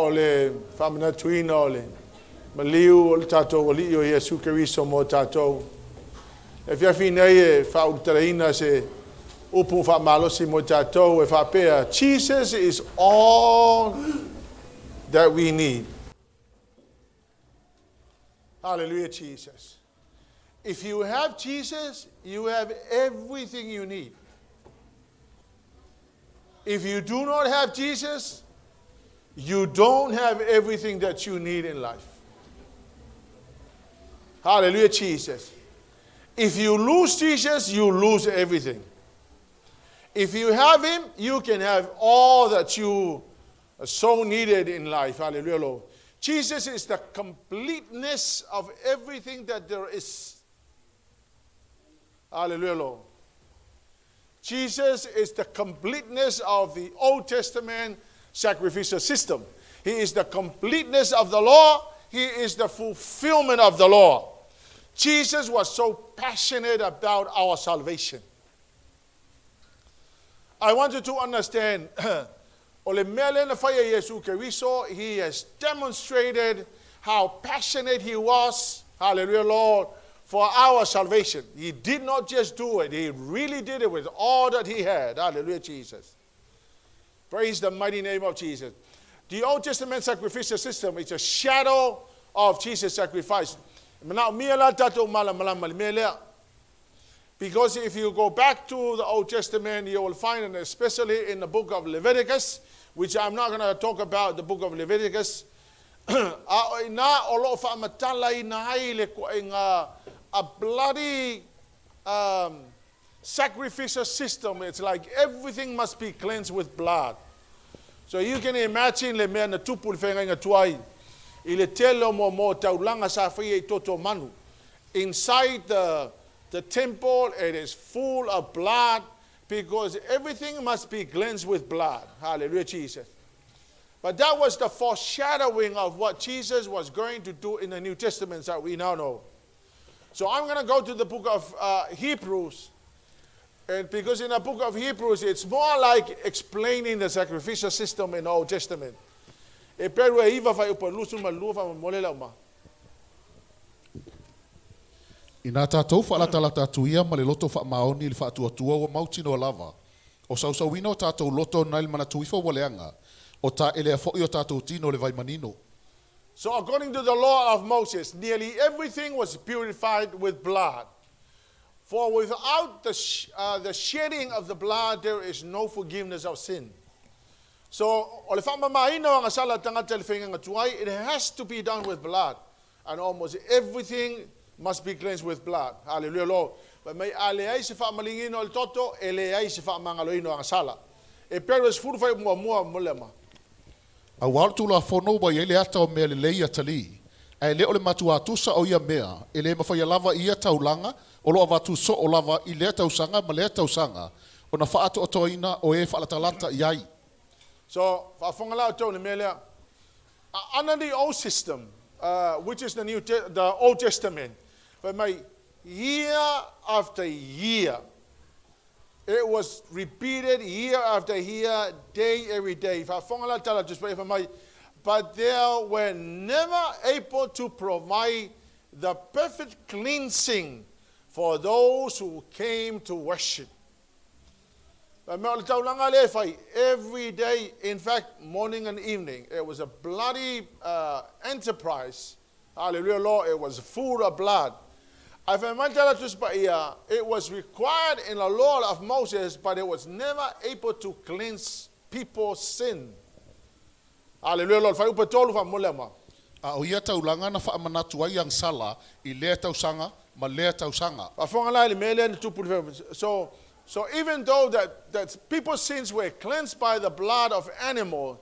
ole famana tuina ole maliu ole tatou oli o Yesu Keriso mo tatou e fiafina e fautaraina se upu famalosi mo tatou e fapea. Jesus is all that we need. Hallelujah, Jesus. If you have Jesus, you have everything you need. If you do not have Jesus, you don't have everything that you need in life. Hallelujah, Jesus. If you lose Jesus, you lose everything. If you have him, you can have all that you so needed in life. Hallelujah, Lord. Jesus is the completeness of everything that there is. Hallelujah, Lord. Jesus is the completeness of the Old Testament sacrificial system. He is the completeness of the law. He is the fulfillment of the law. Jesus was so passionate about our salvation. I want you to understand, he has demonstrated how passionate he was, hallelujah, Lord, for our salvation. He did not just do it, he really did it with all that he had. Hallelujah, Jesus. Praise the mighty name of Jesus. The Old Testament sacrificial system is a shadow of Jesus' sacrifice. Because if you go back to the Old Testament, you will find, and especially in the book of Leviticus, which I'm not going to talk about, the book of Leviticus, a bloody sacrificial system. It's like everything must be cleansed with blood. So you can imagine le mea na tupul whenga tuai. I le telo mo taulanga sa whai toto manu. Inside the temple, it is full of blood because everything must be cleansed with blood. Hallelujah, Jesus. But that was the foreshadowing of what Jesus was going to do in the New Testament that we now know. So I'm going to go to the book of Hebrews. And because in the book of Hebrews, it's more like explaining the sacrificial system in the Old Testament. Ina tātou whaalatala tuia ma le loto whaamaoni le whaatuatua o mautino lava. O sausawina o tātou loto nai le manatuifa wa leanga. O tā ele a fo'i o tātou tino le vai manino. So according to the law of Moses, nearly everything was purified with blood. For without the shedding of the blood, there is no forgiveness of sin. So it has to be done with blood. And almost everything must be cleansed with blood. Hallelujah, Lord. But may aleai se whaamalingino al toto, eleai se whaamangaloino ang sala. E pero es furfai mua mulema. A waltu la fono ba ele ata o mea le leia tali. A le ole matua tusa o ia mea. Ele mawhai lava ia taulanga. O loa watu so o lava i lea tausanga ma lea tausanga. O na whaato o toina o e whaalatalata iai. So, whafongala o tōne mea lea. Under the old system, which is the Old Testament, but my year after year, it was repeated year after year, day every day. But they were never able to provide the perfect cleansing for those who came to worship. Every day, in fact, morning and evening, it was a bloody enterprise. Hallelujah, Lord. It was full of blood. It was required in the law of Moses, but it was never able to cleanse people's sin. Hallelujah, Lord. A o ia taulanga na whaamanatu ai ang sala i lea tausanga ma lea tausanga. So even though that people's sins were cleansed by the blood of animal,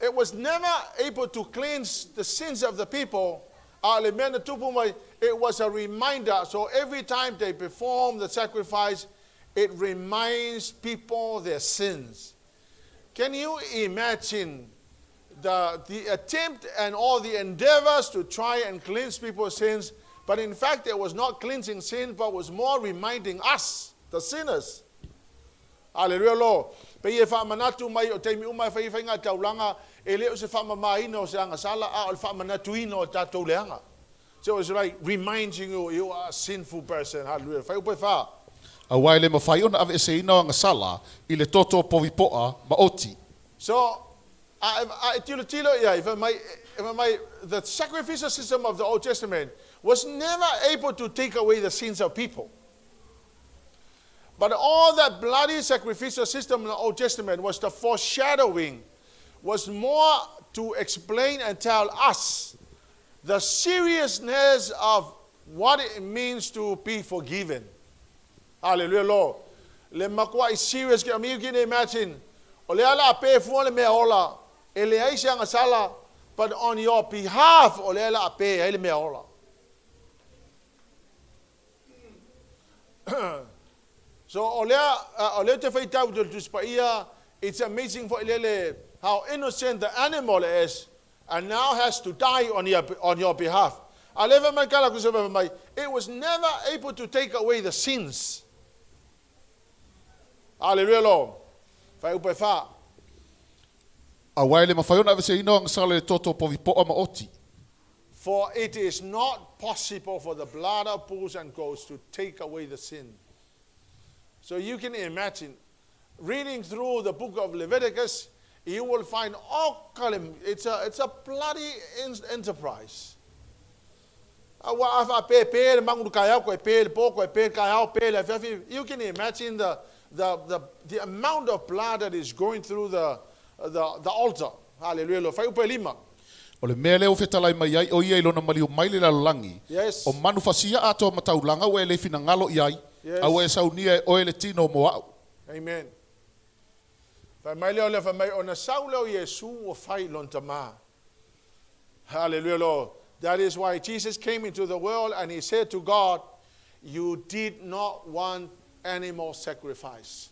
it was never able to cleanse the sins of the people. It was a reminder. So every time they perform the sacrifice, it reminds people their sins. Can you imagine the attempt and all the endeavors to try and cleanse people's sins? But in fact, it was not cleansing sin, but was more reminding us, the sinners. Hallelujah, Lord. Pe e whaamanatu mai o teimi umai whaiwhainga taulanga, e leo se whaamamaina o se anga sala, a o le whaamanatu ino o tātou leanga. So it's like reminding you, you are a sinful person. Hallelujah. Whai upe wha. A wai le mawhai ona ave se ina o anga sala, I le toto povipoa ma oti. So, the sacrificial system of the Old Testament was never able to take away the sins of people. But all that bloody sacrificial system in the Old Testament was the foreshadowing, was more to explain and tell us the seriousness of what it means to be forgiven. Hallelujah, Lord. Le makua is serious. I mean, you can imagine. Ole ala ape fuole me ola. Ele aisha ngasala. But on your behalf, ole ala ape ele me ola. So ole te faitau to spaia. It's amazing for ele how innocent the animal is, and now has to die on your behalf. It was never able to take away the sins. Hallelujah, Lord. Fai upe wha. A wai le mawhai ona ave se ina o anga sala le toto povipoa ma oti. For it is not possible for the blood of bulls and goats to take away the sin. So you can imagine, reading through the book of Leviticus, you will find all column. It's a bloody enterprise. You can imagine the amount of blood that is going through the altar. Hallelujah. Fai upe lima. O le mea leo whetalai mai ai o ia ilona maliu mai le lalangi. Yes. O manu fasia ato mataulanga o ele fina ngalo iai. Yes. Au e saunia o ele tino moau. Amen. Fai mai leo le fai mai ona sau leo Yesu o fai lontama. Hallelujah, Lord. That is why Jesus came into the world and he said to God, you did not want animal sacrifice.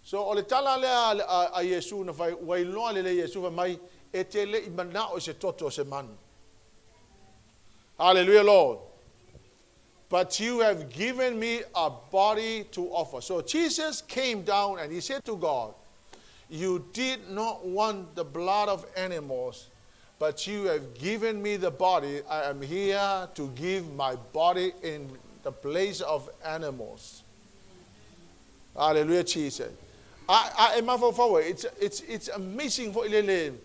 So o le tala lea a Yesu na fai wailoa le Yesu fai mai e te le imana o se toto se manu. Hallelujah, Lord. But you have given me a body to offer. So Jesus came down and he said to God, you did not want the blood of animals, but you have given me the body. I am here to give my body in the place of animals. Hallelujah, Jesus. It's amazing for Ilele.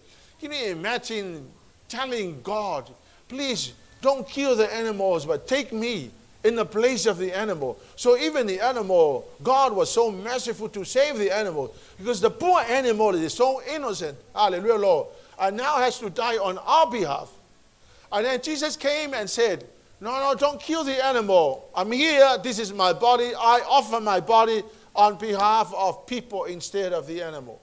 Can you imagine telling God, please don't kill the animals, but take me in the place of the animal. So even the animal, God was so merciful to save the animal, because the poor animal is so innocent. Hallelujah, Lord. And now has to die on our behalf. And then Jesus came and said, no, don't kill the animal. I'm here. This is my body. I offer my body on behalf of people instead of the animal.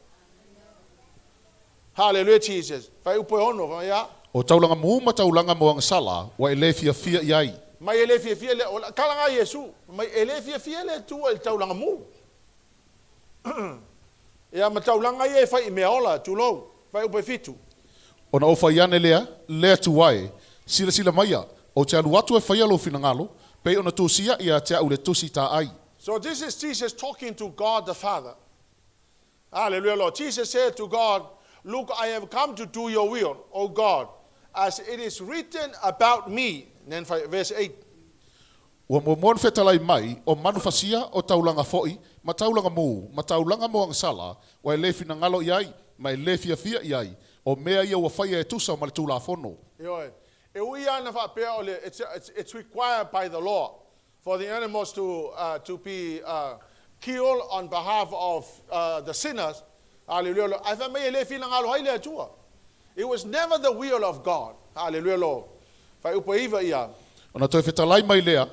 Hallelujah, Jesus. Fai upo ono, fai ya. O taulanga mu ma taulanga mo ang sala wa ele fia iai. Mai ele fia le kalanga Yesu. Mai ele fia le tu el taulanga mu. Ya ma taulanga ye fai meola tu lo. Fai upo fitu. Ona o fai ane lea tu wae. Sila maia. O te alu atu e fai alo finangalo. Pe ona tusia ia te au le tusi ta ai. So this is Jesus talking to God the Father. Hallelujah, Lord. Jesus said to God, look, I have come to do your will, O God, as it is written about me. And then verse 8. Ua mon fetalai mai, o manu fasia o taulanga foi, ma taulanga mo ang sala, wa e lefi na ngalo iai, ma e lefi a fia iai, o mea ia ua fai e tusa o malitula fono. It's required by the law for the animals to be killed on behalf of the sinners. Hallelujah. It was never the will of God. Hallelujah, Lord. Ona toi fetalai mai lea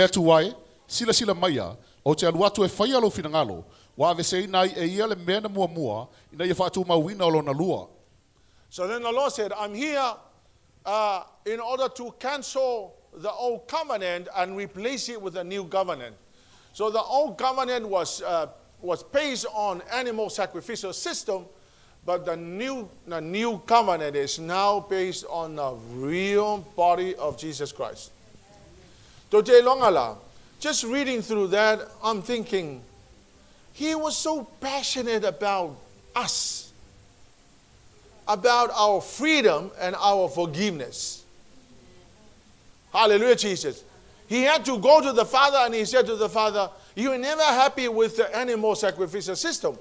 tu wae, sila maia, o te aluatu e whai alo finangalo, wa ave se inai e ia le mena mua, ina ia whaatu mauina alo na lua. So then the Lord said, I'm here in order to cancel the old covenant and replace it with a new covenant. So the old covenant was based on animal sacrificial system, but the new covenant is now based on the real body of Jesus Christ. Just reading through that, I'm thinking, He was so passionate about us, about our freedom and our forgiveness. Hallelujah, Jesus. He had to go to the Father and he said to the Father, you are never happy with the animal sacrificial system.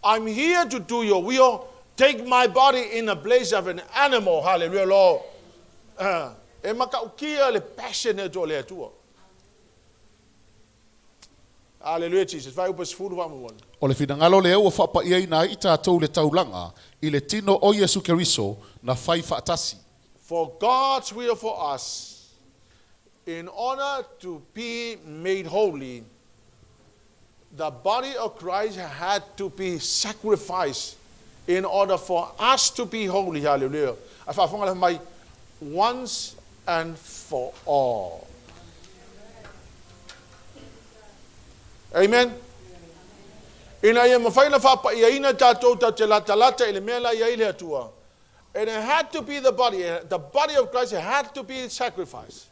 I'm here to do your will. Take my body in the place of an animal. Hallelujah, Lord. E makaukia le passionate o le atua. Hallelujah, Jesus. Vai upas furu wa mwona. O le finangalo le ua whapa ia ina i tātou le taulanga i le tino o Yesu Keriso na whai whaatasi. For God's will for us, in order to be made holy, the body of Christ had to be sacrificed in order for us to be holy. Hallelujah. Once and for all. Amen. Ina ia mawhaina whapa ia ina tātou ta te lata ili mea ia ili atua. And it had to be the body of Christ had to be sacrificed.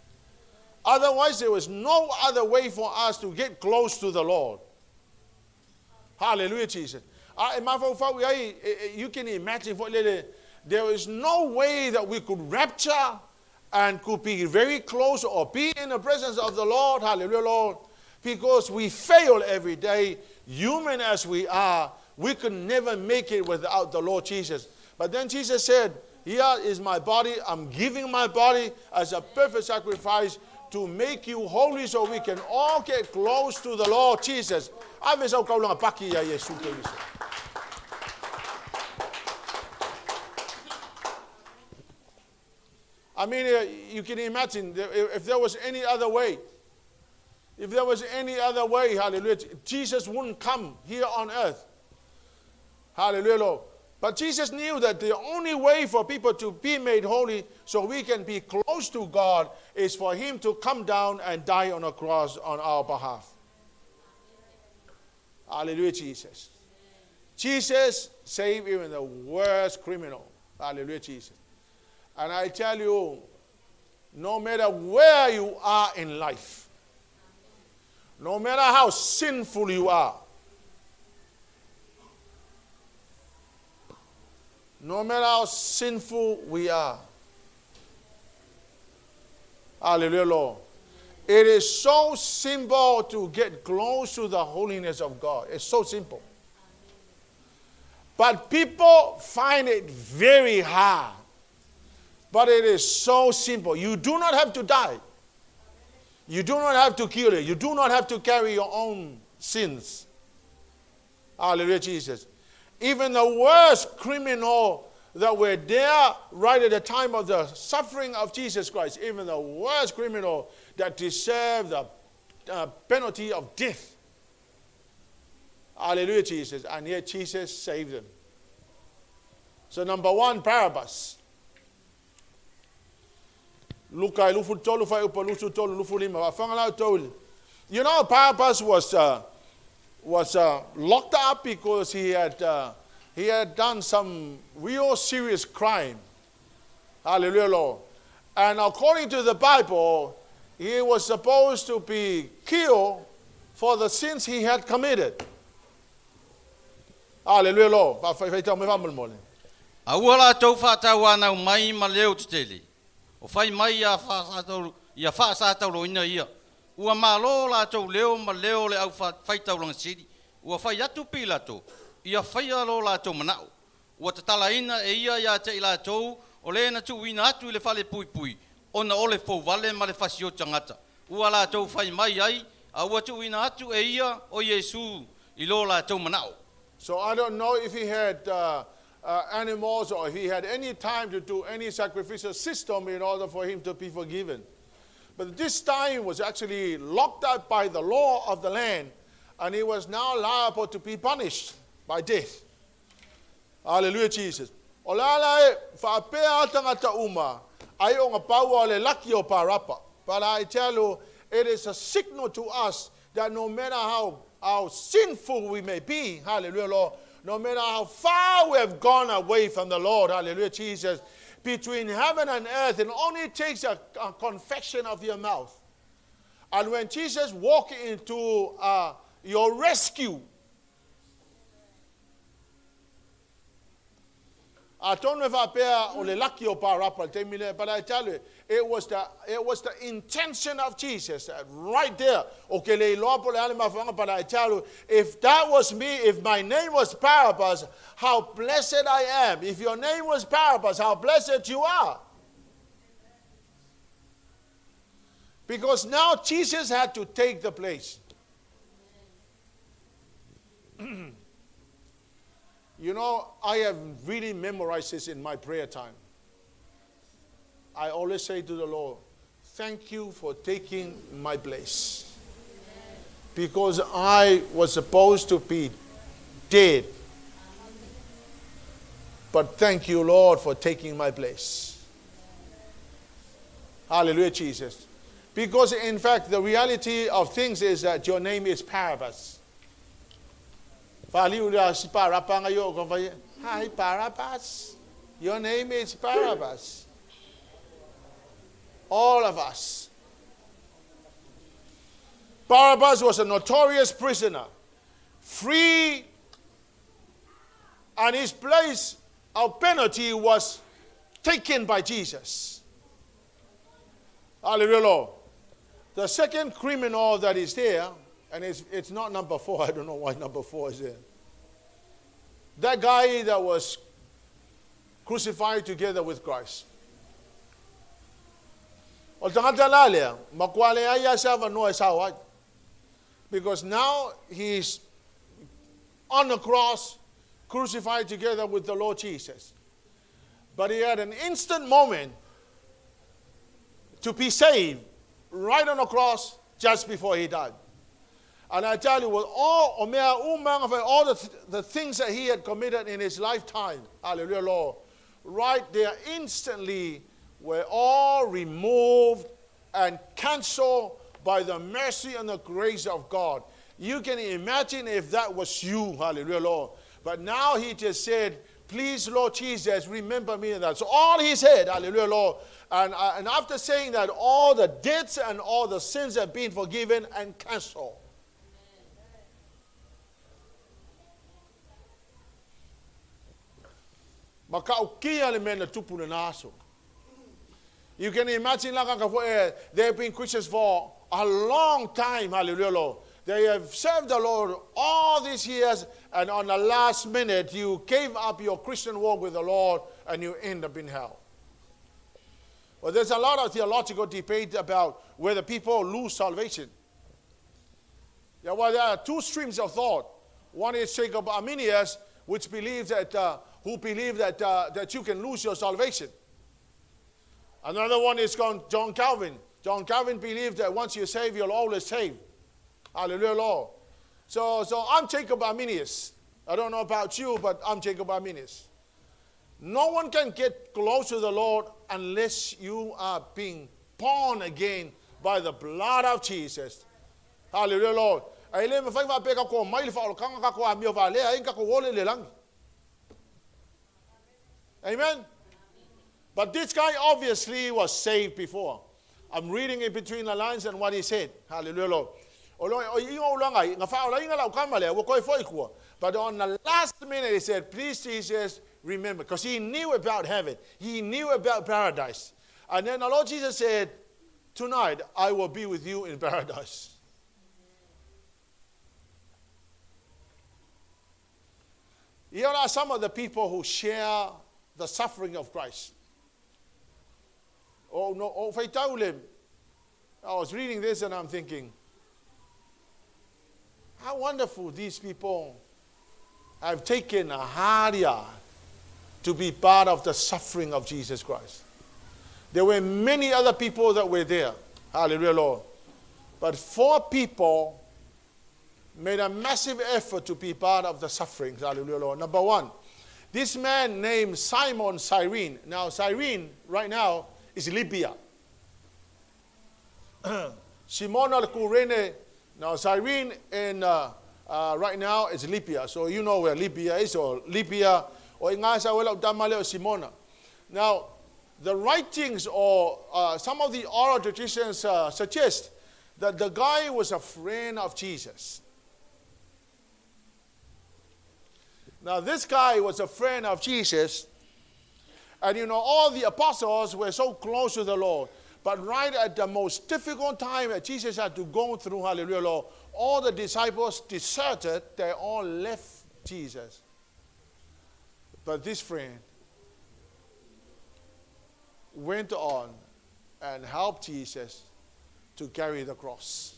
Otherwise there was no other way for us to get close to the Lord. Hallelujah, Jesus. You can imagine, there is no way that we could rapture and could be very close or be in the presence of the Lord. Hallelujah, Lord. Because we fail every day. Human as we are, we could never make it without the Lord Jesus. But then Jesus said, here is my body. I'm giving my body as a perfect sacrifice to make you holy so we can all get close to the Lord Jesus. I mean, you can imagine if there was any other way. If there was any other way, hallelujah, Jesus wouldn't come here on earth. Hallelujah, Lord. But Jesus knew that the only way for people to be made holy so we can be close to God is for him to come down and die on a cross on our behalf. Hallelujah, Jesus. Jesus saved even the worst criminal. Hallelujah, Jesus. And I tell you, no matter where you are in life, no matter how sinful you are, no matter how sinful we are, hallelujah, Lord, it is so simple to get close to the holiness of God. It's so simple. But people find it very hard. But it is so simple. You do not have to die. You do not have to kill it. You do not have to carry your own sins. Hallelujah, Jesus. Even the worst criminal that were there right at the time of the suffering of Jesus Christ, even the worst criminal that deserved the penalty of death. Hallelujah, Jesus. And yet Jesus saved them. So number one, Barabbas. You know, Barabbas was locked up because he had done some real serious crime. Hallelujah, Lord. And according to the Bible, he was supposed to be killed for the sins he had committed. Hallelujah, Lord. O fai mai ia fa sa tau lo ina ia. Ua malo la tau leo ma leo le au fai tau lang siri. Ua fai atu pilato. Ia fai alo la tau manao. Ua tatala ina e ia te ila tau. O le na tu ina atu le fale pui pui. Ona ole fo vale ma le fasio tangata. Ua la tau fai mai ai. A ua tu ina atu e ia o Yesu ilo la tau manao. So I don't know if he had animals or if he had any time to do any sacrificial system in order for him to be forgiven. But this time was actually locked up by the law of the land, and he was now liable to be punished by death. Hallelujah, Jesus. Olala whapea tangata uma, ai o ngā paua le laki o parapa. But I tell you, it is a signal to us that no matter how sinful we may be, hallelujah, Lord, no matter how far we have gone away from the Lord, hallelujah, Jesus, between heaven and earth, it only takes a confession of your mouth. And when Jesus walked into your rescue, I don't know if I bear or lucky or parapal, but I tell you, it was the intention of Jesus that right there. Okay, but I tell you, if that was me, if my name was Barabbas, how blessed I am. If your name was Barabbas, how blessed you are. Because now Jesus had to take the place. You know, I have really memorized this in my prayer time. I always say to the Lord, thank you for taking my place. Because I was supposed to be dead. But thank you, Lord, for taking my place. Hallelujah, Jesus. Because in fact, the reality of things is that your name is Barabbas. Hi, Barabbas. Your name is Barabbas. All of us. Barabbas was a notorious prisoner, free, and his place of penalty was taken by Jesus. Hallelujah, Lord. The second criminal that is there, and it's not number 4. I don't know why number 4 is there. That guy that was crucified together with Christ. Because now he's on the cross, crucified together with the Lord Jesus. But he had an instant moment to be saved right on the cross just before he died. And I tell you, with all the things that he had committed in his lifetime, hallelujah, Lord, right there instantly were all removed and canceled by the mercy and the grace of God. You can imagine if that was you, hallelujah, Lord. But now he just said, please, Lord Jesus, remember me in that. So all he said, hallelujah, Lord. And after saying that, all the debts and all the sins have been forgiven and canceled. You can imagine they have been Christians for a long time, hallelujah, Lord. They have served the Lord all these years, and on the last minute, you gave up your Christian walk with the Lord, and you end up in hell. Well, there's a lot of theological debate about whether people lose salvation. Yeah, well, there are two streams of thought. One is Jacob Arminius, which believes that that you can lose your salvation. Another one is John Calvin. John Calvin believed that once you're saved, you'll always saved. Hallelujah, Lord. So I'm Jacob Arminius. I don't know about you, but I'm Jacob Arminius. No one can get close to the Lord unless you are being born again by the blood of Jesus. Hallelujah, Lord. Amen. But this guy obviously was saved before. I'm reading in between the lines and what he said. Hallelujah, Lord. But on the last minute he said, please Jesus, remember. Because he knew about heaven. He knew about paradise. And then the Lord Jesus said, tonight I will be with you in paradise. Here are some of the people who share the suffering of Christ. I was reading this and I'm thinking, how wonderful these people have taken a hard yard to be part of the suffering of Jesus Christ. There were many other people that were there. Hallelujah, Lord. But 4 people made a massive effort to be part of the sufferings. Hallelujah, Lord. Number 1, this man named Simon Cyrene. Now, Cyrene, right now, is Libya. Simon al-Kurene, now Cyrene in right now is Libya. So you know where Libya is, or Libya, or Simona. Now, the writings or some of the oral traditions suggest that the guy was a friend of Jesus. Now, this guy was a friend of Jesus, And you know, all the apostles were so close to the Lord. But right at the most difficult time that Jesus had to go through, hallelujah, Lord, all the disciples deserted. They all left Jesus. But this friend went on and helped Jesus to carry the cross.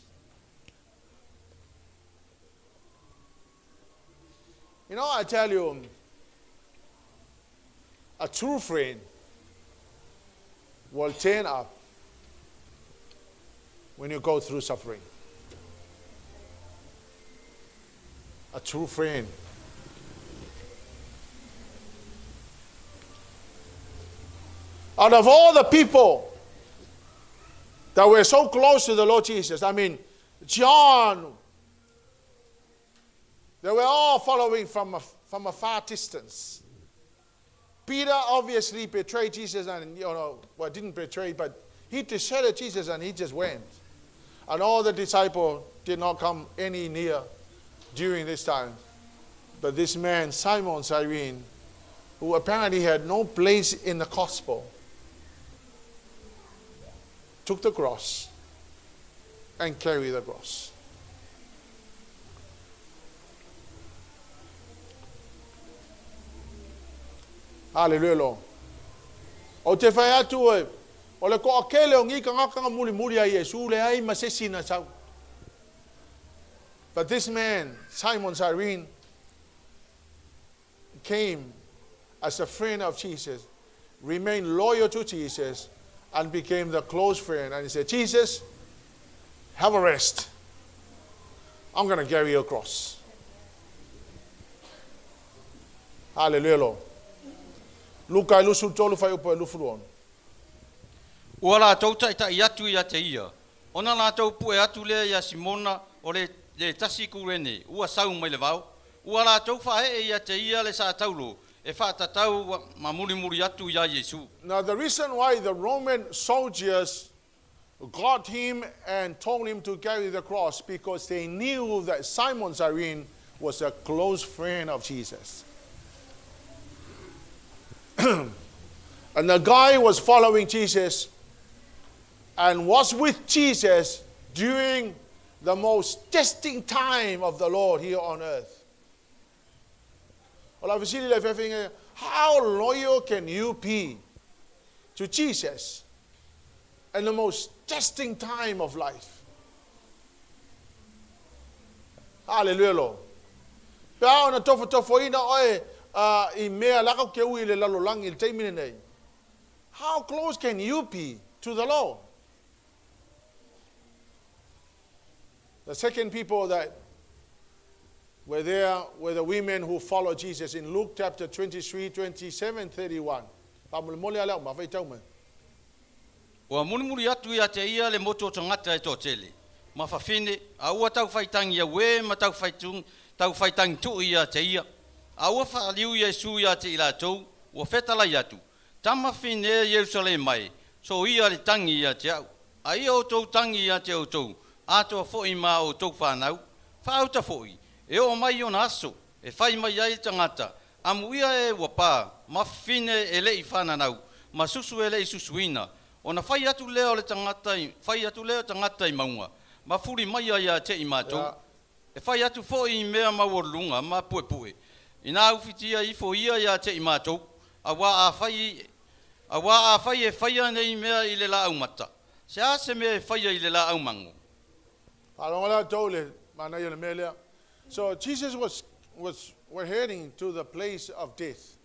You know, I tell you, a true friend will turn up when you go through suffering. A true friend. Out of all the people that were so close to the Lord Jesus, I mean, John, they were all following from a far distance. Peter obviously betrayed Jesus and, didn't betray, but he deserted Jesus and he just went. And all the disciples did not come any near during this time. But this man, Simon Cyrene, who apparently had no place in the gospel, took the cross and carried the cross. Hallelujah, Lord. O te whai atu e, o le ko akele o ngi ka ngaka muli muli a Yesu, le ai masesina sau. But this man, Simon Cyrene, came as a friend of Jesus, remained loyal to Jesus, and became the close friend. And he said, Jesus, have a rest. I'm going to carry your cross. Hallelujah, Lord. Luka ilusu tolu fai upo ilufuruon. Ua la tau tai tai atu ia te ia. Ona la tau pue atu lea ia Simona o le tasi kurene. Ua sau mai le vau. Ua la tau whae ia te ia le sa taulo. E whātatau ma muri muri atu ia Yesu. Now the reason why the Roman soldiers got him and told him to carry the cross, because they knew that Simon Cyrene was a close friend of Jesus. And the guy was following Jesus and was with Jesus during the most testing time of the Lord here on earth. How loyal can you be to Jesus in the most testing time of life? Hallelujah, Lord. How close can you be to the Lord? The second people that were there were the women who followed Jesus in Luke chapter 23, 27, 31. Ua murimuri atu ia te ia le moto tangata e tō tele. Ma whawhine, a ua tau whaitangi ia we, ma tau whaitangi tu ia te ia. A ua whaaliu Yesu ia te ila tau, ua whetala iatu. Tama whine Jerusalem mai, so ia le tangi ia te au. A ia o tau tangi ia te o tau, a toa fōi ma o tau whanau. Whaauta fōi, e o mai o na aso, e whai mai ai tangata. Amu ia e wapā, ma whine e lei whananau, ma susu e lei susuina. O na whai atu leo le tangatai, whai atu leo tangatai maunga. Ma furi mai ai a te i mātou. E whai atu fōi i mea mawarunga, ma pue pue. Ina aufitia i fo ia ia te i mātou. A wā a whai e whaia nei mea i le la au mata. Se a se mea e whaia i le la au mango. So Jesus were heading to the place of death.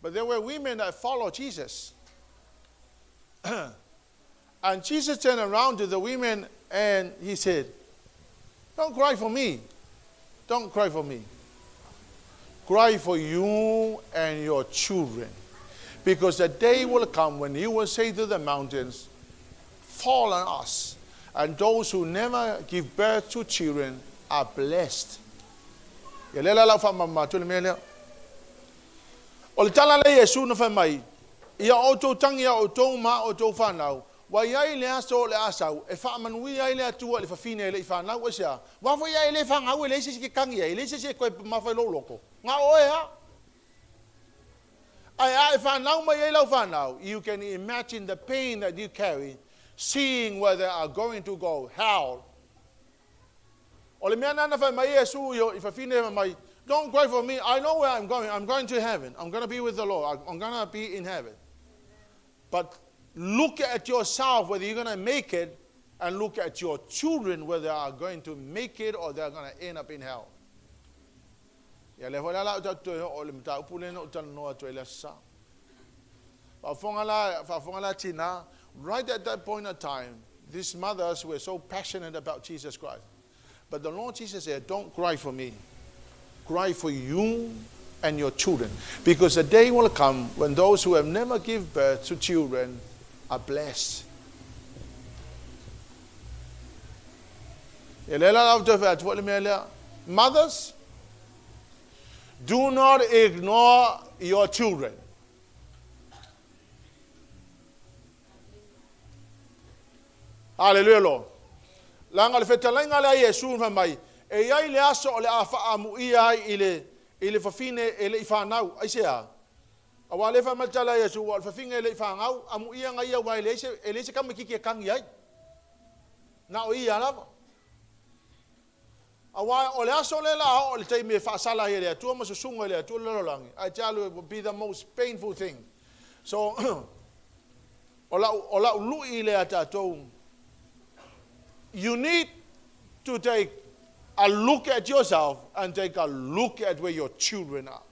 But there were women that followed Jesus. And Jesus turned around to the women and he said, don't cry for me. Don't cry for me. Cry for you and your children. Because the day will come when you will say to the mountains, fall on us. And those who never give birth to children are blessed. O le tala le Yesu na whamai, ia o tō tangi o tō ma o tō whanau, wa iai le aso le asau, e whaamanui iai le atua le whawhine le i whanau e sea, wafo iai le whangau e leise si ke kangi e, leise si e koe mawhai loloko. Ngā oe ha? You can imagine the pain that you carry, seeing where they are going to go, hell. Don't cry for me. I know where I'm going. I'm going to heaven. I'm going to be with the Lord. I'm going to be in heaven. But look at yourself, whether you're going to make it, and look at your children, whether they are going to make it or they're going to end up in hell. Right at that point of time, these mothers were so passionate about Jesus Christ. But the Lord Jesus said, don't cry for me. Cry for you and your children. Because the day will come when those who have never given birth to children are blessed. Mothers, do not ignore your children. Hallelujah, Lord. Langal fetalenga la Yesu famai. E ia ile aso le afa amu ia ile fafine ele ifanau aisea. Awale fa matala Yesu wal fafine ele ifangau amu ia nga ia wa ele se kam kiki kang ia. Na o ia lava. Awa ole aso le la ole te me fa sala ile tu mo susunga ile tu lololangi. I tell you, it would be the most painful thing. So ola ulu ile atatou. You need to take a look at yourself and take a look at where your children are.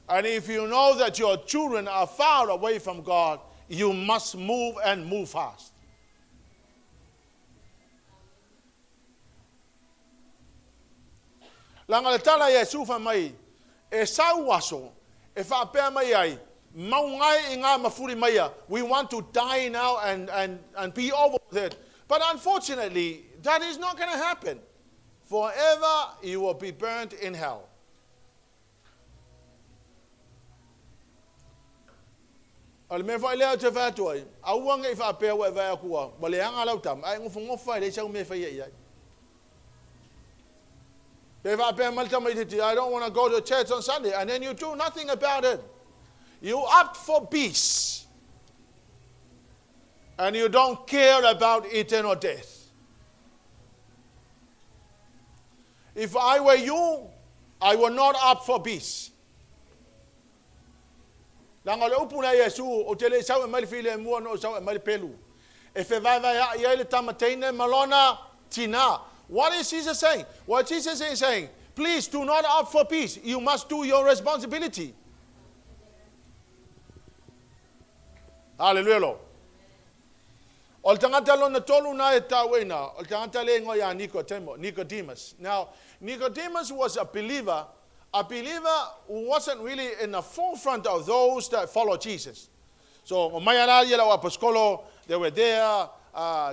And if you know that your children are far away from God, you must move and move fast. Langaletala Yesu fa mai e sauaso e fa pe mai ai maungai inga mafuri maya. We want to die now and be over with it. But unfortunately, that is not going to happen. Forever you will be burnt in hell. Alme fa ile te fa toi. Awanga ifa pe wa va ku. Bale anga lautam. Ai ngufungo fa ile chau me fa ye. I don't want to go to church on Sunday, and then you do nothing about it. You opt for peace, and you don't care about eternal death. If I were you, I would not opt for peace. What is Jesus saying? What Jesus is saying, please do not opt for peace. You must do your responsibility. Hallelujah, Lord. Nicodemus. Now, Nicodemus was a believer who wasn't really in the forefront of those that follow Jesus. So, they were there.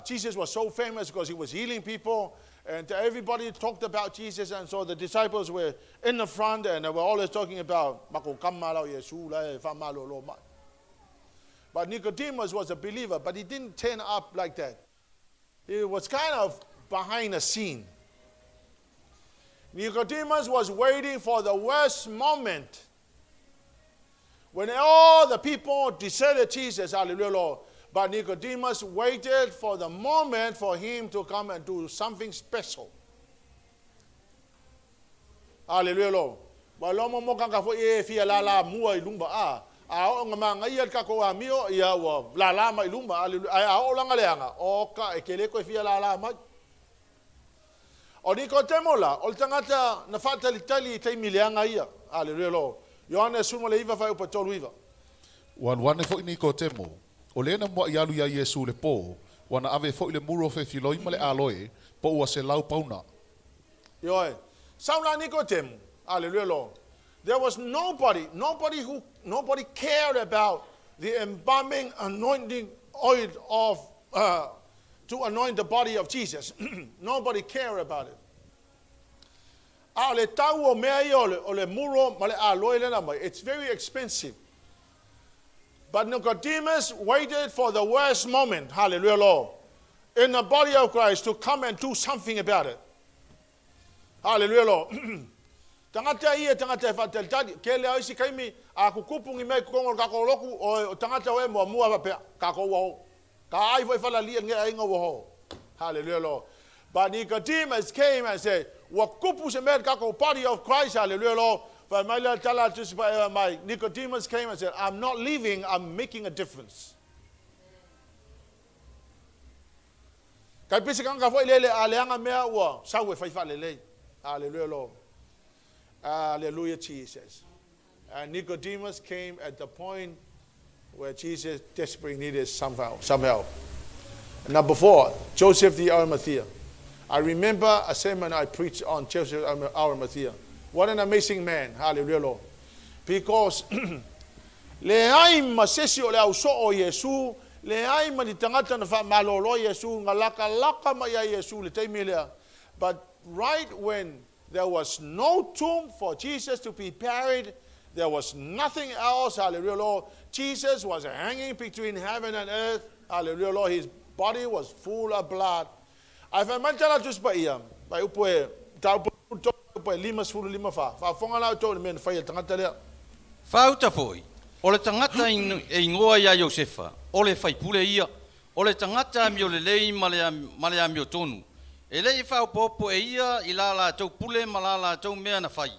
Jesus was so famous because he was healing people. And everybody talked about Jesus, and so the disciples were in the front, and they were always talking about. But Nicodemus was a believer, but he didn't turn up like that. He was kind of behind the scene. Nicodemus was waiting for the worst moment when all the people deserted Jesus. Hallelujah, Lord. But Nicodemus waited for the moment for him to come and do something special. Hallelujah, Lord. O lena mo ialu ya Yesu le po, wana ave fo ile muro fe filoi male aloe, po ua se lau pauna. Yoi. Saula Nicodemus. Hallelujah, Lord. There was nobody cared about the embalming anointing oil of to anoint the body of Jesus. Nobody cared about it. It's very expensive. But Nicodemus waited for the worst moment, hallelujah, Lord, in the body of Christ to come and do something about it. Hallelujah, Lord. Tangata ia tangata e whatel tadi. Ke lea isi kaimi a kukupungi mei kukongol kako loku o tangata we mua mua wapea kako waho. Ka ai foi whala lia ngea inga waho. Hallelujah, Lord. But Nicodemus came and said, wakupu se mei kako body of Christ, hallelujah, Lord. But my little tala just my Nicodemus came and said, I'm not leaving, I'm making a difference. Kai pisi kanga foi lele aleanga mea ua sawe fai fa lele. Hallelujah, Lord. Hallelujah, Jesus. And Nicodemus came at the point where Jesus desperately needed some help. Number 4, Joseph the Arimathea. I remember a sermon I preached on Joseph Arimathea. What an amazing man. Hallelujah, Lord. Because le ai masesi o le au so o Yesu, le ai mani tangata na fa malolo Yesu, ngalaka ma ya Yesu le taimilea. But right when there was no tomb for Jesus to be buried, there was nothing else. Hallelujah, Lord. Jesus was hanging between heaven and earth. Hallelujah, Lord. His body was full of blood. I found mantala just by him. By upoe, upoe lima sulu lima fa. Fa fonga la to men fa ya tangata le. Fa uta foi. Ole tangata e ngoa ya Josefa. Ole fai pule ia. Ole tangata mi ole lei malea mi tonu. E lei fa popo e ia ilala tau pule malala tau mea na fai.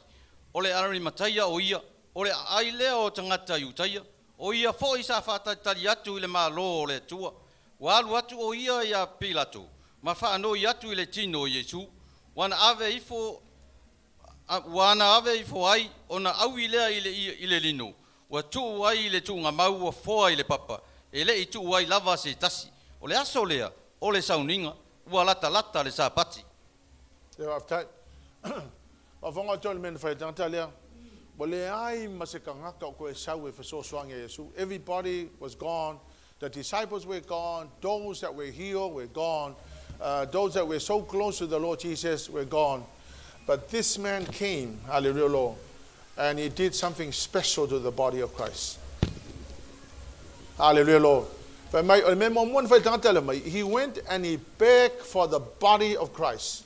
Ole arari mataia o ia. Ole aile o tangata iutaia. O ia fo isa fa tali atu ile malo ole tua. Walu atu o ia ya Pilato. Ma fa no atu ile tino Yesu. Wana ave ifo ai ona au ile ile lino. Wa tu ai ile tu ngamau wa fo ile papa. Ele i tu ai lava se tasi. Ole aso lea. Ole sauninga. Ua lata le sa pati. They have time. Ma fonga tol men fa tangata lea. Bole ai masekangaka ko e sau e so swanga Yesu. Everybody was gone. The disciples were gone. Those that were healed were gone. Those that were so close to the Lord Jesus were gone. But this man came, hallelujah, Lord, and he did something special to the body of Christ. Hallelujah, Lord. He went and he begged for the body of Christ.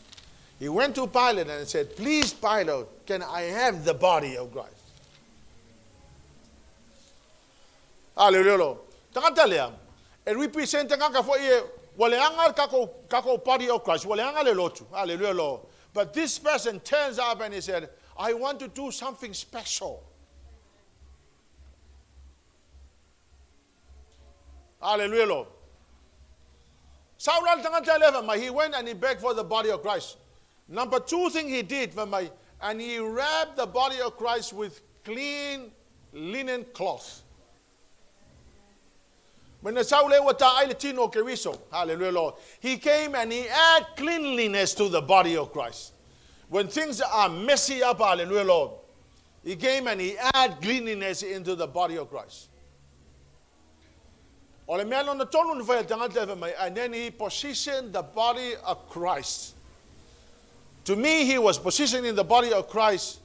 He went to Pilate and said, please, Pilate, can I have the body of Christ? Hallelujah, Lord. Tangatalea, and represent tangaka for ye, waleanga kako body of Christ, waleanga le lotu. Hallelujah, Lord. But this person turns up and he said, I want to do something special. Hallelujah, Lord. He went and he begged for the body of Christ. Number 2 thing he did, and he wrapped the body of Christ with clean linen cloth. Hallelujah, Lord. He came and he added cleanliness to the body of Christ. When things are messy up, hallelujah, Lord, he came and he added cleanliness into the body of Christ. And then he positioned the body of Christ. To me, he was positioning the body of Christ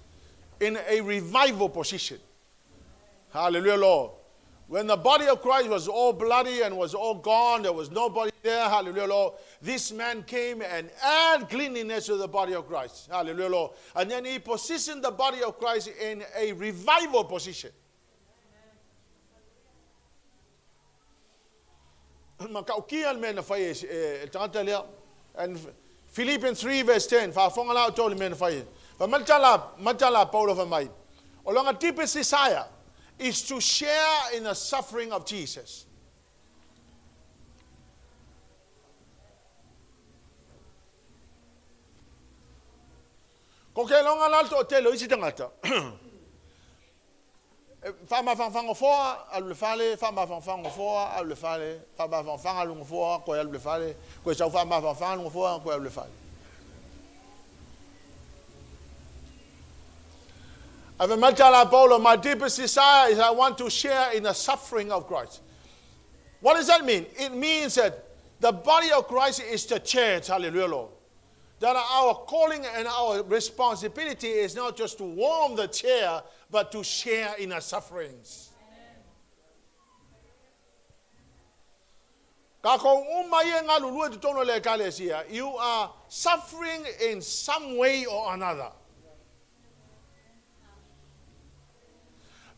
in a revival position. Hallelujah, Lord. When the body of Christ was all bloody and was all gone, there was nobody there, hallelujah, Lord. This man came and added cleanliness to the body of Christ. Hallelujah, Lord. And then he positioned the body of Christ in a revival position. And Philippians 3 verse 10. Matala Paulo for my. Along a deepest desire is to share in the suffering of Jesus. Kokelonga lalto telo isi tangata. Fama fanfango foa al fale, fama fanfango foa al fale, fama fanfanga lungo foa ko al fale, ko sa fama fanfanga lungo foa ko al fale. Paulo, my deepest desire is I want to share in the suffering of Christ. What does that mean? It means that the body of Christ is the church, hallelujah, Lord. That our calling and our responsibility is not just to warm the chair, but to share in our sufferings. You are suffering in some way or another.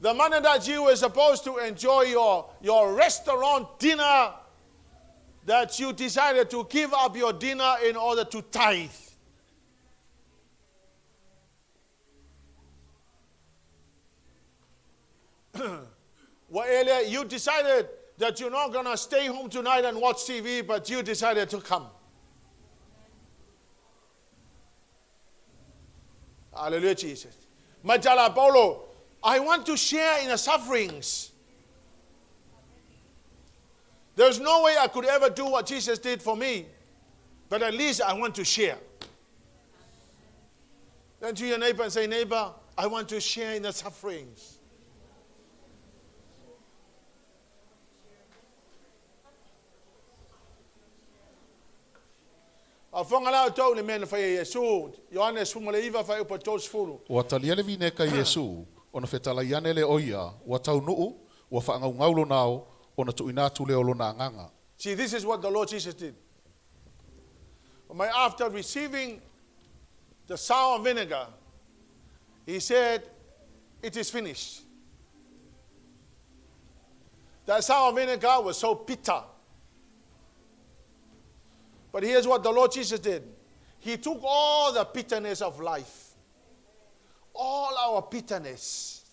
The money that you were supposed to enjoy your restaurant dinner, that you decided to give up your dinner in order to tithe. Well, you decided that you're not going to stay home tonight and watch TV, but you decided to come. Hallelujah, Jesus. Majala Paulo, I want to share in the sufferings. There's no way I could ever do what Jesus did for me, but at least I want to share. Turn to your neighbor and say, neighbor, I want to share in the sufferings. Wa talia le vine ka Yesu, ona fetala yane le oia, wa tau nuu, wa whaangau ngaulo nao, ona tu inatu le olo na nganga. See, this is what the Lord Jesus did. After receiving the sour vinegar, he said, it is finished. That sour vinegar was so bitter. But here's what the Lord Jesus did. He took all the bitterness of life. All our bitterness.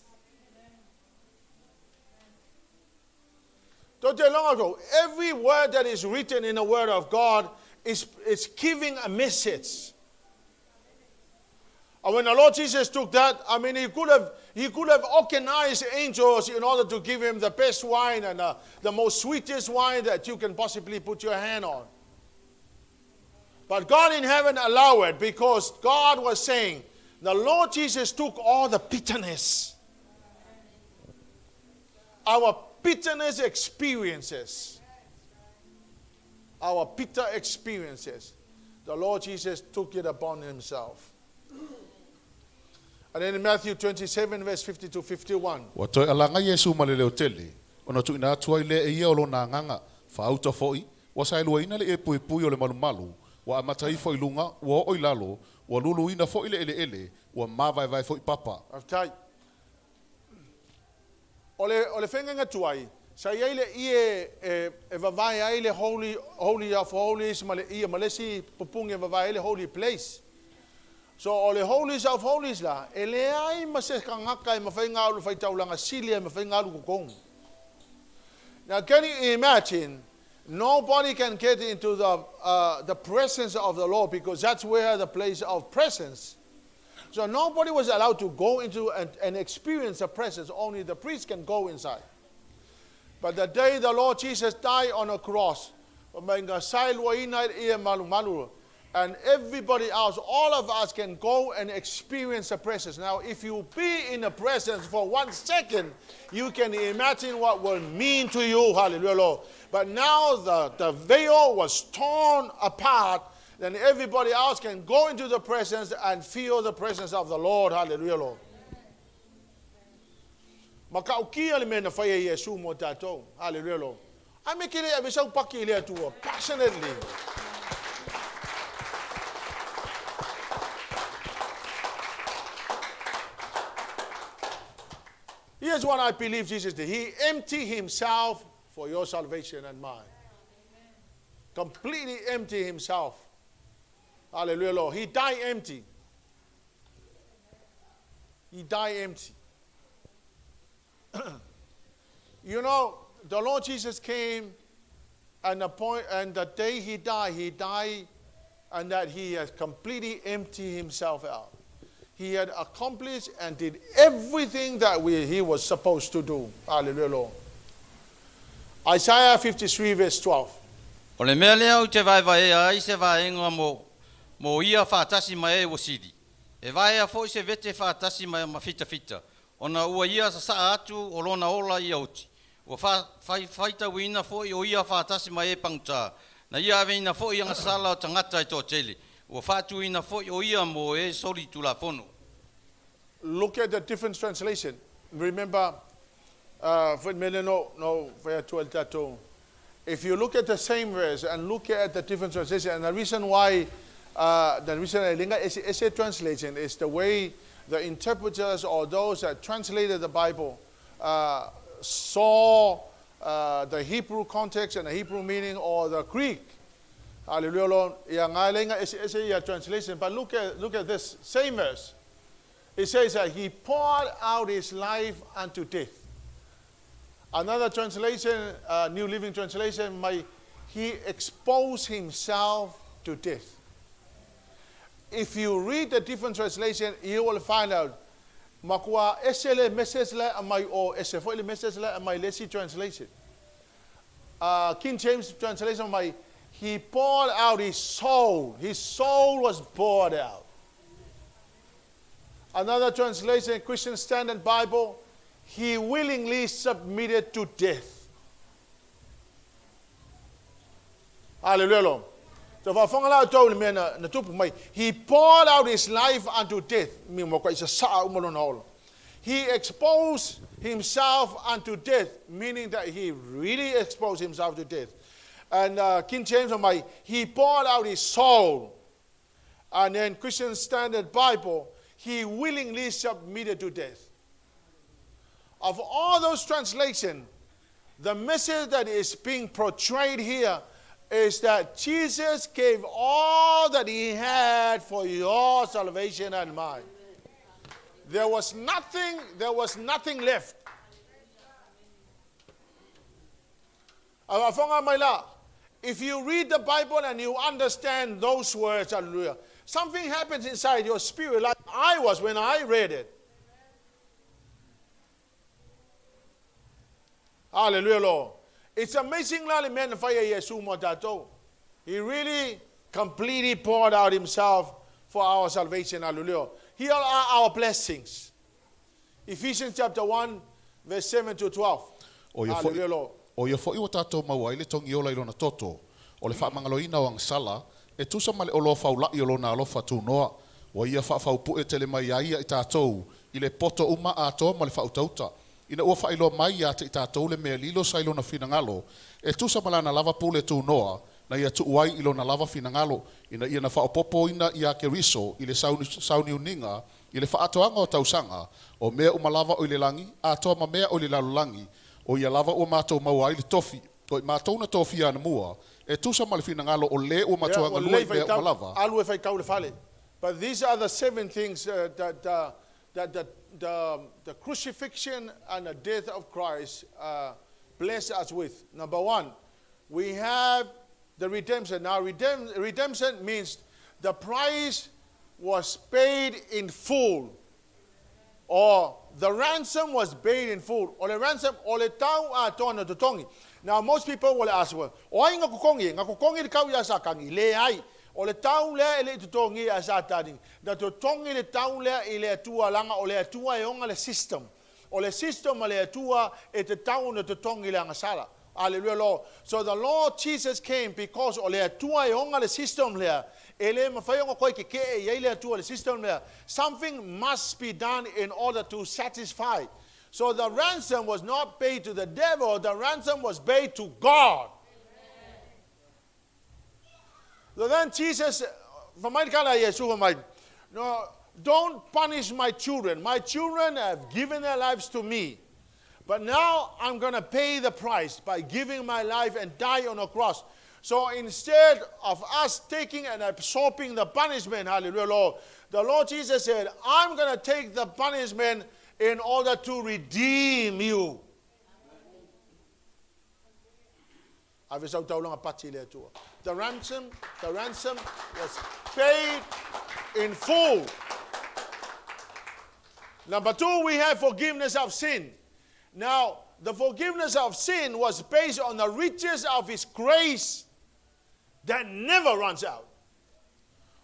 Don't tell long ago, every word that is written in the Word of God is giving a message. And when the Lord Jesus took that, I mean, he could have organized angels in order to give him the best wine and the most sweetest wine that you can possibly put your hand on. But God in heaven allowed it because God was saying, the Lord Jesus took all the bitterness. Our bitterness experiences. Our bitter experiences. The Lord Jesus took it upon himself. And then in Matthew 27, verse 50 to 51. Wa toi alanga Yesu maleleo tele, ona tu ina atua ile e ia olo na nganga, whauta foi, wa sailua ina le e pui pui o le malumalu, wa amatai foi lunga, wa oi lalo, wa lulu ina foi le ele, wa mawai vai foi papa. Aftai. Ole whenga tuai, sa iele ie vavai aile holy of holies, male ia malesi pupunge vavai aile holy place. So ole holies of holies la, ele ai mase kangaka ma whainga alu whaitaulanga silia ma whainga alu kukong. Now can you imagine, nobody can get into the presence of the Lord because that's where the place of presence. So nobody was allowed to go into and experience the presence. Only the priest can go inside. But the day the Lord Jesus died on a cross, and everybody else, all of us can go and experience the presence. Now, if you be in the presence for 1 second, you can imagine what will mean to you. Hallelujah, Lord. But now the veil was torn apart, then everybody else can go into the presence and feel the presence of the Lord. Hallelujah, Lord. Makaukia le mena faya Yesu mo tatou. Hallelujah, Lord. I make it a visau paki ile atua passionately. Here's what I believe Jesus did. He emptied himself for your salvation and mine. Completely empty himself. Hallelujah, Lord. He died empty. He died empty. You know, the Lord Jesus came, and the day he died, and that he has completely emptied himself out. He had accomplished and did everything that he was supposed to do. Hallelujah, Lord. Isaiah 53, verse 12. Ole mea lea te vai vai ai se vai inga mo ia whātasi mai e wasiri. E vai a fo se vete whātasi mai ma fita fita. Ona ua ia sa atu o lona ola ia uti. Ua whaita wina fo i o ia whātasi mai e pangta. Na ia avena fo i anga sala o tangata i tō tele. Ua whātu ina fo i o ia mo e sori tula fono. Look at the different translation. Remember, if you look at the same verse and look at the different translation, and the reason why essay translation is the way the interpreters or those that translated the Bible saw the Hebrew context and the Hebrew meaning or the Greek. Hallelujah, Lord. Translation, but look at this same verse. It says that he poured out his life unto death. Another translation, New Living Translation, he exposed himself to death. If you read the different translation, you will find out makua esele message la amai o esefo message la amai lesi translation. King James translation he poured out his soul. His soul was poured out. Another translation, Christian Standard Bible, he willingly submitted to death. Hallelujah. He poured out his life unto death. He exposed himself unto death, meaning that he really exposed himself to death. And King James, he poured out his soul. And then Christian Standard Bible, he willingly submitted to death. Of all those translations, the message that is being portrayed here is that Jesus gave all that he had for your salvation and mine. There was nothing left. If you read the Bible and you understand those words, hallelujah, something happens inside your spirit like I was when I read it. Hallelujah, Lord. It's amazing, he really completely poured out himself for our salvation. Hallelujah. Here are our blessings. Ephesians chapter 1, verse 7 to 12. Hallelujah, Lord. O ia fo'i o tātou maua ile tongi ola ilona toto, o le whaamangaloina o angsala, e tusa male olo faulai o lona alofa tūnoa, o ia whaafaupu e tele mai aia i tātou, ile poto uma atoa ma le whautauta. Ina ua whailo mai a te i tātou le mea lilo sa ilona finangalo, e tusa malana lava pule tūnoa, na ia tuuai ilona lava finangalo, ina ia na whaopopo ina ia ke riso, ile sauni uninga, ile whaatoanga o tausanga, o mea umalava o ile langi, atoa ma mea o ile lalulangi, o ia lava o mātou maua ile tofi, o i mātou na tofi ana mua, e tusa male finangalo o le o matoanga lua i mea umalava. Alue fai kau le fale. But these are the 7 things that the crucifixion and the death of Christ bless us with. Number 1, we have the redemption. Now, redemption means the price was paid in full, or the ransom was paid in full, or the ransom, or the tau a tona to tongi. Now, most people will ask, well, oi nga kukongi kau ya sakangi, le ai, o le tau le ele to tongi a satani. Da to tongi le tau le ele atua langa, o le atua e onga le system. O le system le atua e te tau na to tongi langa sala. Hallelujah, Lord. So the Lord Jesus came because o le atua e onga le system le. Something must be done in order to satisfy. So the ransom was not paid to the devil, the ransom was paid to God. So then Jesus, no, don't punish my children. My children have given their lives to me. But now I'm going to pay the price by giving my life and die on a cross. So instead of us taking and absorbing the punishment, hallelujah, Lord, the Lord Jesus said, I'm going to take the punishment in order to redeem you. The ransom was paid in full. Number 2, we have forgiveness of sin. Now, the forgiveness of sin was based on the riches of His grace that never runs out.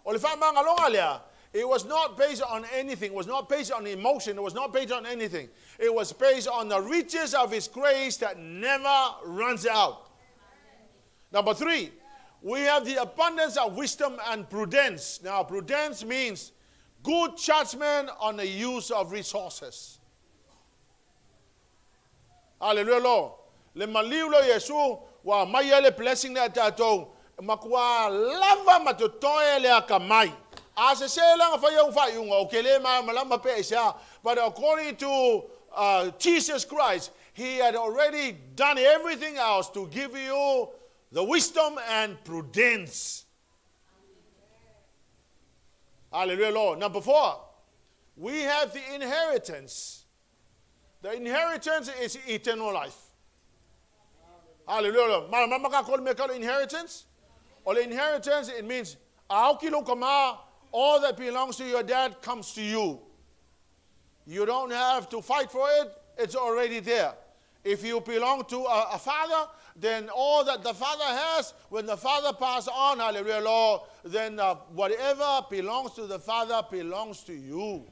It was not based on anything. It was not based on emotion. It was not based on anything. It was based on the riches of His grace that never runs out. Number 3, we have the abundance of wisdom and prudence. Now, prudence means good judgment on the use of resources. Hallelujah, Lord. Le maliu lo Yesu wa maya le blessing na tatou makwa lava matotoe le akamai. Ase se lang fa yung okele ma malama pe isa. But according to Jesus Christ, he had already done everything else to give you the wisdom and prudence. Hallelujah, Lord. Number 4, we have the inheritance. The inheritance is eternal life. Hallelujah. Mama ka call me inheritance? Or inheritance, it means all that belongs to your dad comes to you. You don't have to fight for it. It's already there. If you belong to a father, then all that the father has, when the father passes on, hallelujah, Lord, then whatever belongs to the father belongs to you.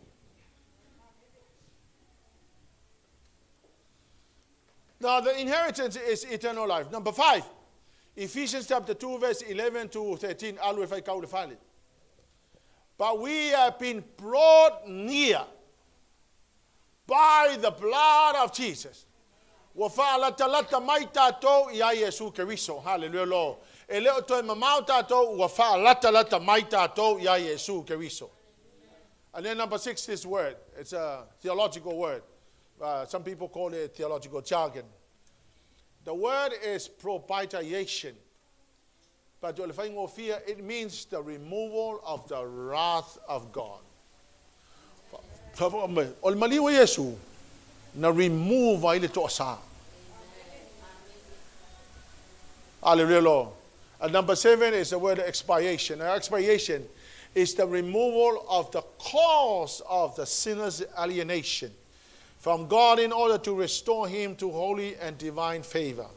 Now, the inheritance is eternal life. Number 5, Ephesians chapter 2, verse 11 to 13. But we have been brought near by the blood of Jesus. Hallelujah, Lord. And then number 6, this word. It's a theological word. Some people call it theological jargon. The word is propitiation. But it means the removal of the wrath of God. Na remove ile to sa. Hallelujah, Lord. And number 7 is the word expiation. Now, expiation is the removal of the cause of the sinner's alienation from God in order to restore him to holy and divine favor.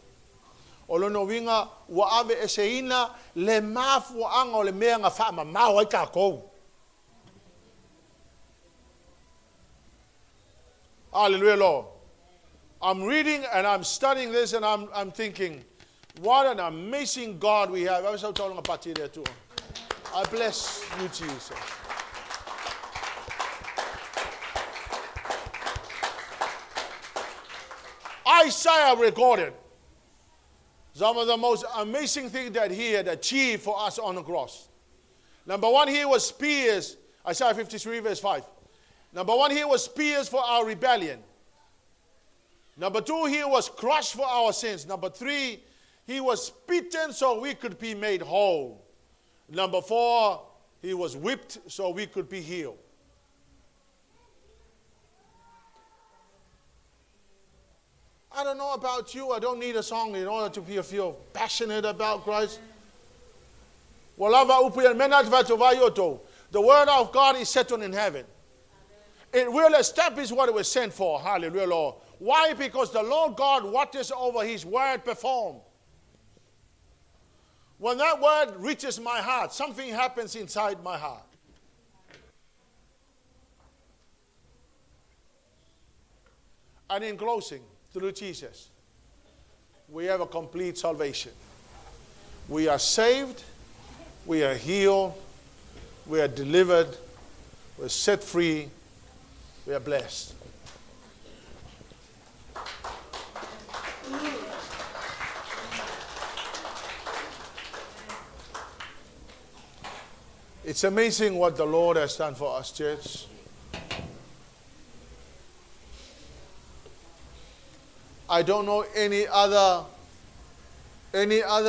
Olono winga wa ave eseina le mafu anga le mea nga fa ma wa ka ko. Hallelujah, Lord. I'm reading and I'm studying this and I'm thinking, what an amazing God we have. I was telling a party there too. I bless you, Jesus. Isaiah recorded some of the most amazing things that he had achieved for us on the cross. Number 1, he was pierced. Isaiah 53 verse 5. Number 1, he was pierced for our rebellion. Number 2, he was crushed for our sins. Number 3, he was beaten so we could be made whole. Number 4, he was whipped so we could be healed. I don't know about you. I don't need a song in order to feel passionate about Christ. The word of God is settled in heaven. It will establish what it was sent for. Hallelujah, Lord. Why? Because the Lord God watches over his word performed. When that word reaches my heart, something happens inside my heart. And in closing, through Jesus, we have a complete salvation. We are saved, we are healed, we are delivered, we are set free, we are blessed. It's amazing what the Lord has done for us, church. I don't know any other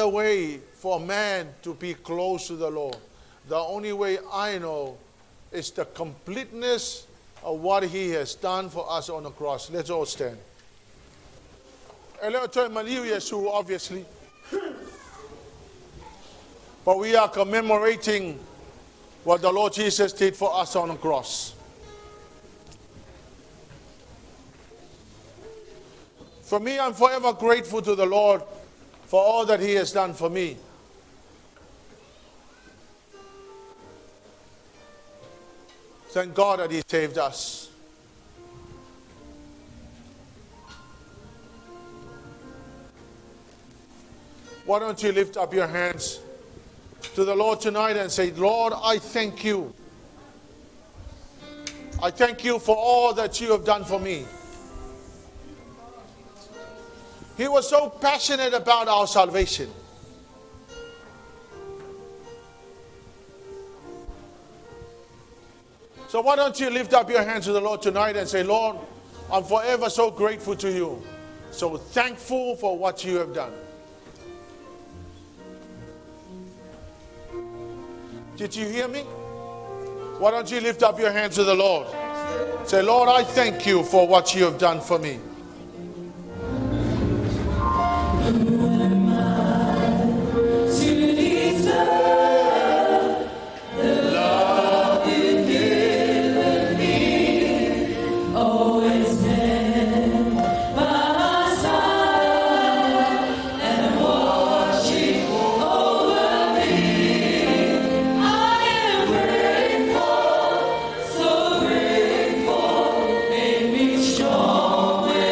way for man to be close to the Lord. The only way I know is the completeness of what he has done for us on the cross. Let's all stand. Obviously. But we are commemorating what the Lord Jesus did for us on the cross. For me, I'm forever grateful to the Lord for all that he has done for me. Thank God that he saved us. Why don't you lift up your hands to the Lord tonight and say, Lord, I thank you. I thank you for all that you have done for me. He was so passionate about our salvation. So why don't you lift up your hands to the Lord tonight and say, Lord, I'm forever so grateful to you. So thankful for what you have done. Did you hear me? Why don't you lift up your hands to the Lord? Say, Lord, I thank you for what you have done for me. Strong.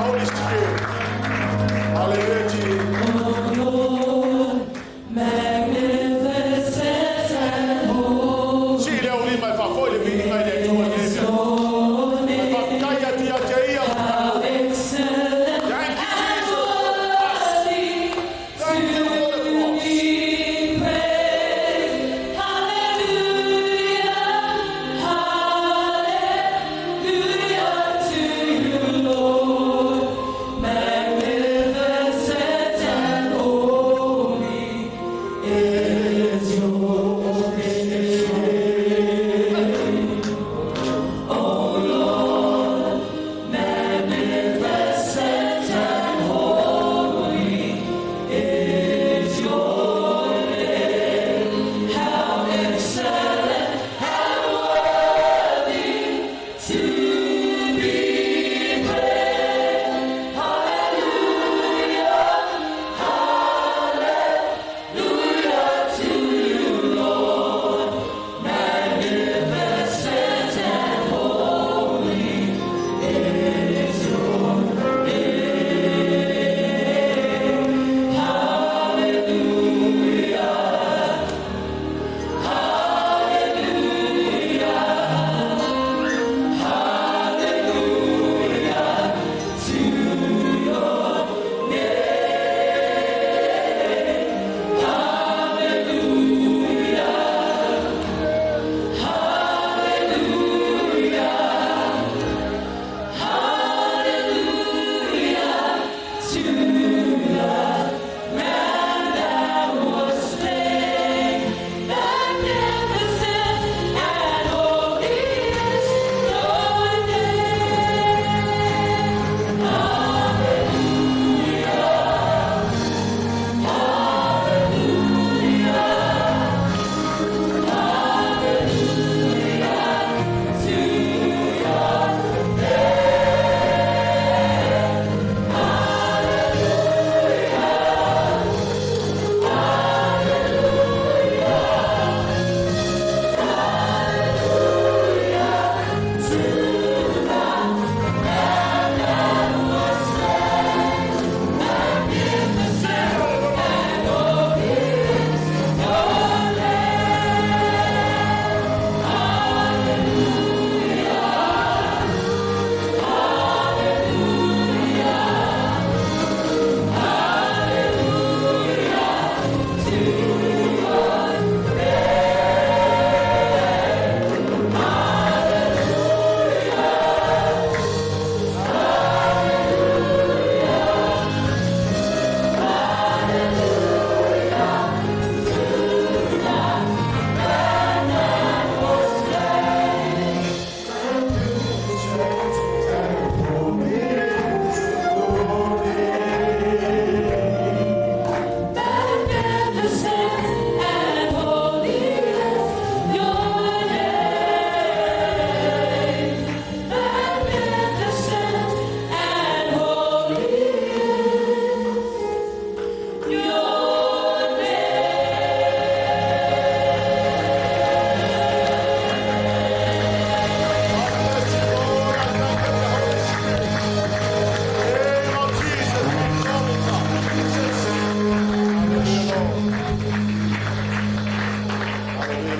Holy Spirit. Hallelujah, Jesus. Si leo ni mai fa foi le vini mai le tua iglesia. Mai fa kaya tia teia. Thank you, Jesus. Thank you for the cross.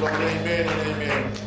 Lord. Amen and amen.